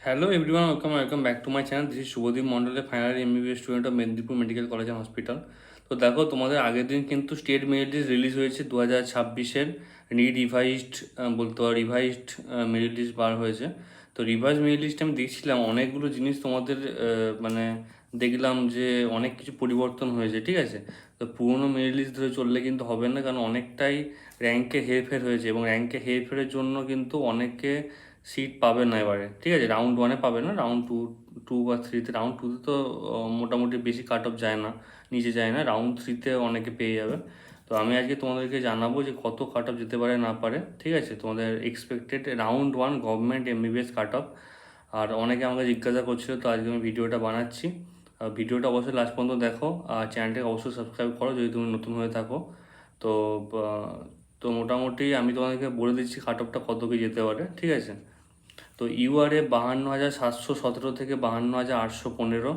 Hello everyone, welcome back to my channel. This is Subhadip মন্ডলের final MBBS student of Medinipur medical college and hospital. তো দেখো, তোমাদের আগের দিন কিন্তু স্টেট মেরিট লিস্ট রিলিজ হয়েছে 2026-এর রিভাইজড, বলতে পারো রিভাইজড মেরিট লিস্ট বার হয়েছে। তো রিভাইজ মেরিট লিস্টে আমি দেখছিলাম অনেকগুলো জিনিস তোমাদের মানে দেখলাম যে অনেক কিছু পরিবর্তন হয়েছে, ঠিক আছে। তো পুরোনো মেরিট লিস্ট ধরে চললে কিন্তু হবে না, কারণ অনেকটাই র্যাঙ্কে হেরফের হয়েছে এবং র্যাঙ্কে হেরফেরের জন্য কিন্তু অনেকে সিট পাবে না এবারে, ঠিক আছে। রাউন্ড ওয়ানে পাবে না, রাউন্ড টু টু বা থ্রিতে। রাউন্ড টুতে তো মোটামুটি বেশি কাট অফ যায় না, নিচে যায় না। রাউন্ড থ্রিতে অনেকে পেয়ে যাবে। তো আমি আজকে তোমাদেরকে জানাবো যে কত কাট অফ যেতে পারে না পারে, ঠিক আছে। তোমাদের expected round one government MBBS cut off. আর অনেকে আমাকে জিজ্ঞাসা করছিল, তো আজকে আমি ভিডিওটা বানাচ্ছি। ভিডিওটা অবশ্যই লাস্ট পর্যন্ত দেখো, আর চ্যানেলটাকে অবশ্যই সাবস্ক্রাইব করো যদি তুমি নতুন হয়ে থাকো। তো তো মোটামুটি আমি তোমাদেরকে বলে দিচ্ছি কাট অফটা কত কি যেতে পারে, ঠিক আছে। তো ইউআরএ 52,717 থেকে 52,815,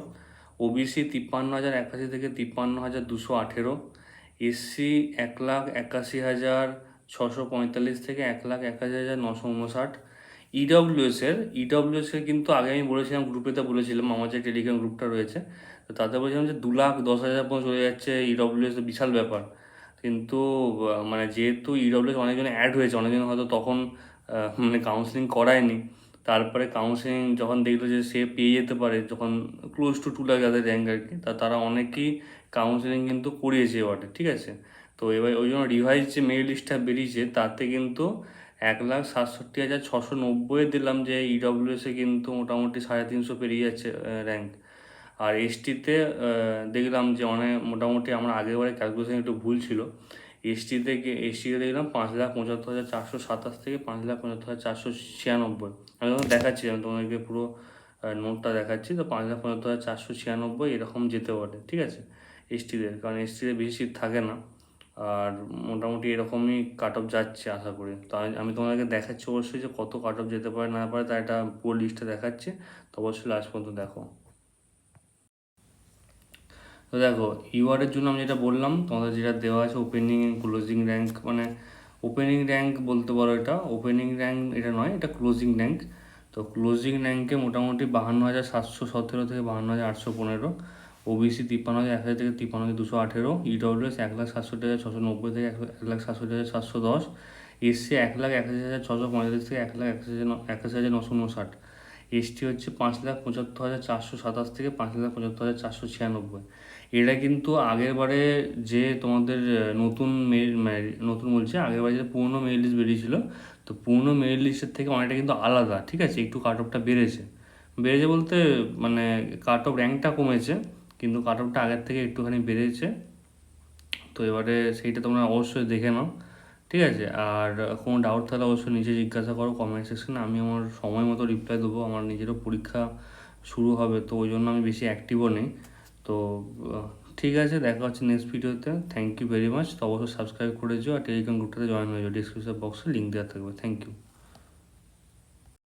ওবিসি 53,081 থেকে 53,218, এসসি 1,81,645 থেকে 1,81,959। ইডব্লিউএস এর কিন্তু আগে আমি বলেছিলাম, গ্রুপেতে বলেছিলাম, আমার যে টেলিগ্রাম গ্রুপটা রয়েছে, তো তাতে বলেছিলাম যে 2,10,000 পর্যন্ত চলে যাচ্ছে ইডব্লিউএস, বিশাল ব্যাপার। কিন্তু মানে যেহেতু ইডব্লিউএস অনেকজন অ্যাড হয়েছে, অনেকজন হয়তো তখন মানে কাউন্সিলিং করায়নি। তারপরে কাউন্সিলিং যখন দেখলো যে সে পেয়ে যেতে পারে, যখন ক্লোজ টু 2 লাখ যাদের র্যাঙ্ক আর কি, তারা অনেকেই কাউন্সিলিং কিন্তু করিয়েছে এবারে, ঠিক আছে। তো এবার ওই জন্য রিভাইজ যে মেরিট লিস্টটা বেরিয়েছে তাতে কিন্তু 1,67,690 দিলাম যে ইডব্লিউএসে কিন্তু মোটামুটি 350 পেরিয়ে যাচ্ছে র্যাঙ্ক। আর এসটিতে দেখলাম যে অনেক মোটামুটি আমার আগেরবারে ক্যালকুলেশন একটু ভুল ছিল। এসটিতে দেখলাম 5,75,427 থেকে 5,75,496। আমি তখন দেখাচ্ছি, আমি তোমাদেরকে পুরো নোটটা দেখাচ্ছি। তো 5,75,496 এরকম যেতে পারে, ঠিক আছে, এসটিদের। কারণ এসটিতে বেশি সিট থাকে না, আর মোটামুটি এরকমই কাট অফ যাচ্ছে আশা করি। তো আমি তোমাদেরকে দেখাচ্ছি অবশ্যই যে কত কাট অফ যেতে পারে না পারে, তাই একটা পুরো লিস্টটা দেখাচ্ছি। তো অবশ্যই লাস্ট পর্যন্ত দেখো। তো দেখো, ইউআরের জন্য আমি যেটা বললাম তোমাদের, যেটা দেওয়া আছে ওপেনিং ক্লোজিং র্যাঙ্ক, মানে ওপেনিং র্যাঙ্ক বলতে পারো, এটা ওপেনিং র্যাঙ্ক এটা নয়, এটা ক্লোজিং র্যাঙ্ক। তো ক্লোজিং র্যাঙ্কে মোটামুটি 52,717 থেকে 52,815, ওবিসি 53,001 থেকে 53,218, ইডব্লিউএস 1,67,690 থেকে 1,67,710, এসসি 1,81,645 থেকে 1,81,959, এসটি হচ্ছে 5,75,427 থেকে 5,75,496। এটা কিন্তু আগের বারে যে তোমাদের নতুন বলছে, আগের বারে যে পুরনো মেরিট লিস্ট বেরিয়েছিল, তো পুরনো মেরিট লিস্টের থেকে অনেকটা কিন্তু আলাদা, ঠিক আছে। একটু কাট অফটা বেড়েছে বলতে মানে কাট অফ র্যাঙ্কটা কমেছে, কিন্তু কাট অফটা আগের থেকে একটুখানি বেড়েছে। তো এবারে সেইটা তোমরা অবশ্যই দেখে নাও, ঠিক আছে। আর কোনো ডাউট থাকলে অবশ্যই নিচে জিজ্ঞাসা করো কমেন্ট সেকশনে, আমি আমার সময় মতো রিপ্লাই দেবো। আমার নিজেরও পরীক্ষা শুরু হবে, তো ওই জন্য আমি বেশি অ্যাক্টিভও নেই। তো ঠিক আছে, দেখা হচ্ছে নেক্সট ভিডিওতে। Thank you very much. তো অবশ্যই সাবস্ক্রাইব করে দিও, আর টেলিগ্রাম গ্রুপটাতে জয়েন হয়ে যাও, ডিসক্রিপশন বক্সে লিঙ্ক দেওয়া থাকবে। Thank you.